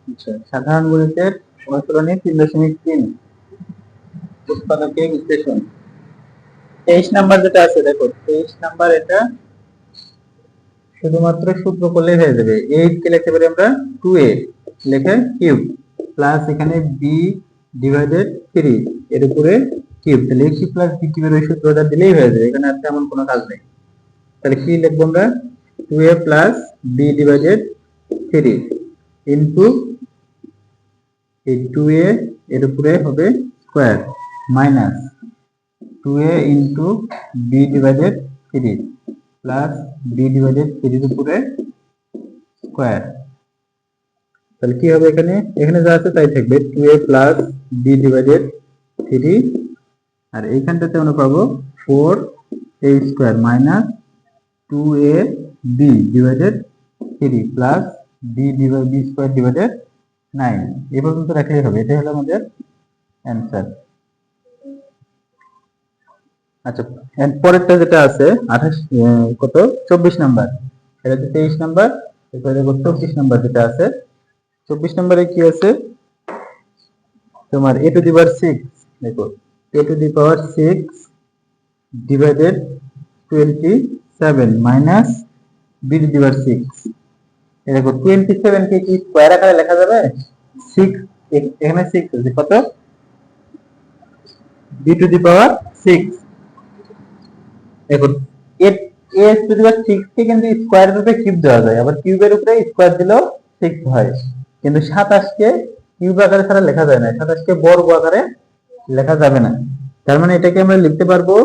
আচ্ছা, সাধারণ গণিতের অনুশীলনী 3.3 উৎপাদকে বিশ্লেষণ। 23 নাম্বার যেটা আছে, দেখো 23 নাম্বার, এটা শুধুমাত্র সূত্র করলেই হয়ে যাবে। 8 কে লিখতে পারি আমরা 2a লিখে কিউব, প্লাস এখানে b ডিভাইডেড 3 এর উপরে কিউব। তাহলে a কিউব প্লাস b কিউবের ওই সূত্রটা দিলেই হয়ে যাবে, এখানে আর তেমন কোনো কাজ নেই। তাহলে কি লিখবো আমরা? 2a plus b divided 3 into এই 2a এর উপরে হবে square minus 2a into b divided 3 plus b divided 3 এর উপরে স্কয়ার। তাহলে কি হবে? এখানে এখানে যা আছে তাই থাকবে, 2a প্লাস b ডিভাইডেড 3, আর এইখানটাতে আমরা পাবো 4a square minus 2a b divided 3 plus b square divided 9। এই পর্যন্ত রাখলেই হবে, এটাই হলো আমাদের অ্যান্সার। আচ্ছা, এর পরেরটা যেটা আছে 24 নাম্বার, এটা হচ্ছে 23 নাম্বার, এরপরে দেখো 24 নাম্বার যেটা আছে। 24 নাম্বারে কি আছে তোমার? a টু দি পাওয়ার 6, দেখো a to the power 6 divided 27 minus b to the power 6। এই দেখো 27 কে কি স্কয়ার আকারে লেখা যাবে? 6 এখানে 6 আছে, কত? b to the power 6। দেখুন এ টু দি পাওয়ার 6 কে কিন্তু স্কয়ারের উপরে কিউব দেওয়া যায়, আবার কিউবের উপরে স্কয়ার দিলেও 6 হয়, কিন্তু 27 কে কিউব আকারে ছাড়া লেখা যায় না, 27 কে বর্গ আকারে লেখা যাবে না। তার মানে এটাকে আমরা লিখতে পারবো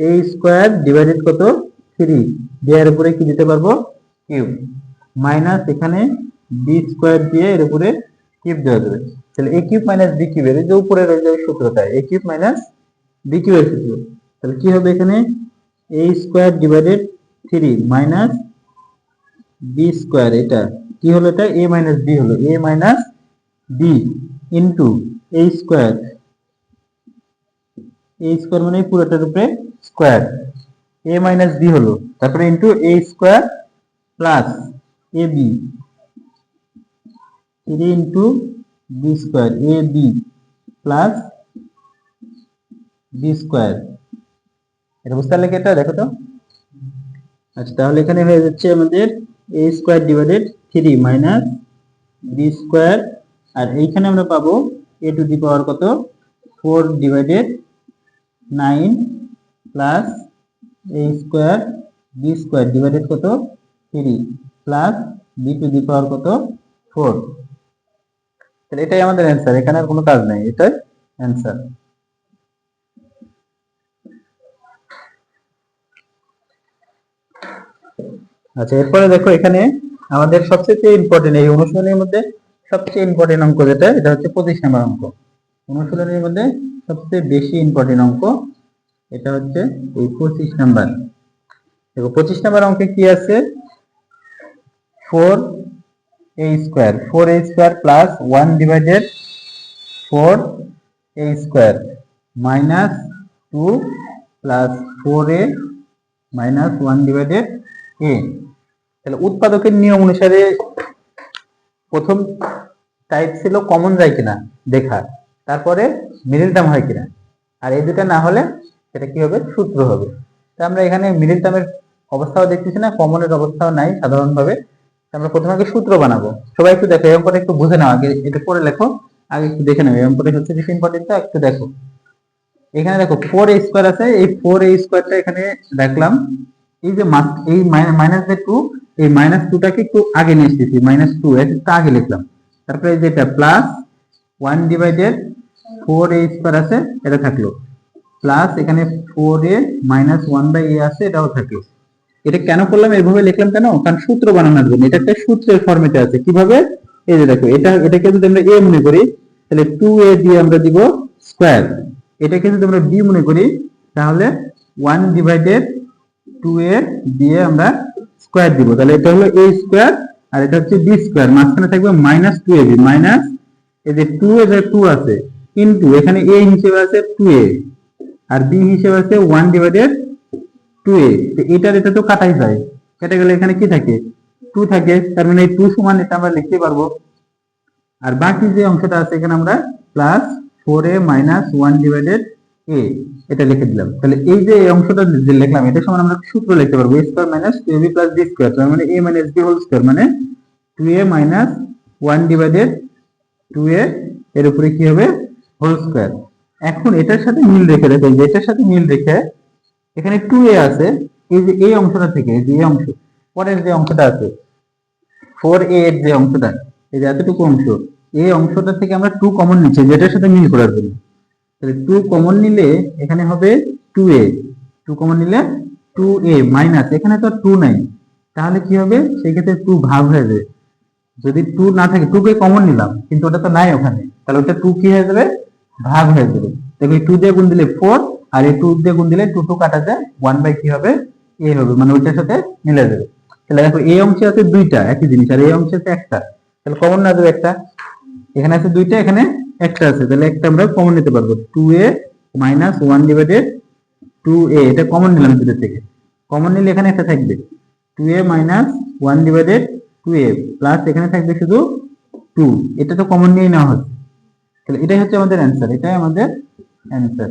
a স্কয়ার ডিভাইডেড কত 3, এর উপরে কি দিতে পারবো? কিউব, মাইনাস এখানে b স্কয়ার দিয়ে এর উপরে কিউব দেওয়া যাবে। তাহলে a কিউব মাইনাস b কিউবের যে উপরের ওই যে সূত্রটা, a কিউব মাইনাস b কিউবের সূত্র, তাহলে কি হবে? এখানে a square divided 3 minus b square, এটা কি হলো? এটা a মাইনাস b হলো, a minus b into a square, a square মানে পুরোটার উপরে স্কয়ার, a মাইনাস b হলো, তারপরে into a square plus ab 3 into b square, ab plus b square. এটা বুঝতে পারলে কি? এটা দেখো তো। আচ্ছা, তাহলে এখানে হয়ে যাচ্ছে আমাদের a square divided 3 minus b square, আর এইখানে আমরা পাবো a টু দি পাওয়ার কত 4 divided 9 plus a square b square divided কত 3 plus b to the power কত 4। তাহলে এটাই আমাদের অ্যান্সার, এখানে আর কোনো কাজ নাই, এটাই অ্যান্সার। আচ্ছা, এরপরে দেখো এখানে আমাদের সবচেয়ে ইম্পর্টেন্ট, এই অনুশীলনের মধ্যে সবচেয়ে ইম্পর্টেন্ট অঙ্ক যেটা, এটা হচ্ছে 25 নম্বর অঙ্ক। অনুশীলনের মধ্যে সবচেয়ে বেশি ইম্পর্টেন্ট অঙ্ক এটা হচ্ছে এই 25 নাম্বার। দেখো 25 নাম্বার অঙ্কে কি আছে? 4a square, 4a square plus 1 divided 4a square minus 2 plus 4a minus 1 divided a। তাহলে উৎপাদকের নিয়ম অনুসারে প্রথম টাইপ ছিল কমন যায় কিনা দেখা, তারপরে মিডল টার্ম হয় কিনা, আর এই দুটা না হলে সেটা কি হবে? সূত্র হবে। তো আমরা এখানে মিডল টার্মের অবস্থাও দেখতেছি না, কমনের অবস্থাও নাই সাধারণভাবে। আমরা প্রথমে আগে সূত্র বানাবো। সবাই একটু দেখো, এই অঙ্কটা একটু বুঝে নাও, আগে এটা পড়ে লেখো, আগে একটু দেখে নাও এই অঙ্কটা হচ্ছে বেশি ইম্পর্টেন্ট, তো একটু দেখো। এখানে দেখো 4a স্কয়ার আছে, এই 4a স্কয়ারটা এখানে রাখলাম, এই যে এই মাইনাস যে 2, এই মাইনাস 2টাকে একটু আগে নিয়ে এসেছি, মাইনাস 2 এটা আগে লিখলাম, তারপরে এই যেটা প্লাস 1 ডিভাইডেড 4a স্কয়ার আছে এটা থাকলো, প্লাস এখানে 4a মাইনাস 1/a আছে এটাও থাকলো। এটা কেন করলাম, এইভাবে লিখলাম কেন? কারণ সূত্র বানানোর জন্য, এটা একটা সূত্রের ফরম্যাটে আছে। কিভাবে? এই যে দেখো, এটাকে যদি আমরা a মনে করি তাহলে 2a দিয়ে আমরা দিব স্কয়ার, এটাকে যদি আমরা b মনে করি তাহলে 1 ডিভাইডেড 2a দিয়ে আমরা স্কয়ার দিব, তাহলে এটা হলো a স্কয়ার আর এটা হচ্ছে b স্কয়ার, মাঝখানে থাকবে মাইনাস 2ab, মাইনাস এই যে 2 এর 2 আছে, কিন্তু এখানে a হিসেবে আছে 2a আর b হিসেবে আছে 1 ডিভাইডেড 2a। তো এটা তো কাটাই যায়, কেটে গেলে এখানে কি থাকে? 2 থাকে, তার মানে এই 2 সমান এটা আমরা লিখতে পারবো আর বাকি যে অংশটা আছে এখানে আমরা plus 4a minus 1 divided a এটা লিখে দিলাম। তাহলে এই যে এই অংশটা যে লিখলাম এটা সমান আমরা সূত্র লিখতে পারবো a square minus 2ab plus b square, তার মানে a minus b whole square মানে 2a মাইনাস 1 ডিভাইডেড 2a এর উপরে কি হবে হোল স্কয়ার। এখন এটার সাথে মিল রেখে দেখো, এটার সাথে মিল রেখে এখানে 2a আছে, এই যে এই অংশটা থেকে এই যে এই অংশ পরের যে অংশটা আছে 4a এর যে অংশটা এই যে এতটুকু অংশ, এই অংশটা থেকে আমরা 2 কমন নিচ্ছি যেটার সাথে মিল করার জন্য। তাহলে 2 কমন নিলে এখানে হবে 2a, 2 কমন নিলে 2a মাইনাস এখানে তো 2 নাই, তাহলে কি হবে সেই ক্ষেত্রে 2 ভাগ হয়ে যাবে। যদি 2 না থাকে 2 কে কমন নিলাম কিন্তু ওটা তো নাই ওখানে, তাহলে ওটা 2 কি হয়ে যাবে ভাগ হয়ে যাবে। দেখো 2 দিয়ে গুণ দিলে 4 আর এই 2 দিয়ে গুণ দিলে 2 2 কাটা যায় 1 বাই কি হবে a হবে, মানে ওইটার সাথে মিলে যাবে। তাহলে দেখো এই অংশে আছে দুইটা একই জিনিস আর এই অংশে আছে একটা, তাহলে কমন না দেবে একটা, এখানে আছে দুইটা এখানে একটা আছে, তাহলে একটা আমরা কমন নিতে পারবো 2a মাইনাস 1 ডিভাইডেড 2a এটা কমন নিলাম দুটো থেকে, কমন নিলে এখানে একটা থাকবে 2a minus 1 divided 2a plus এখানে থাকবে শুধু 2, এটা তো কমন নিয়েই নেওয়া হচ্ছে। তাহলে এটাই হচ্ছে আমাদের অ্যান্সার, এটাই আমাদের অ্যান্সার।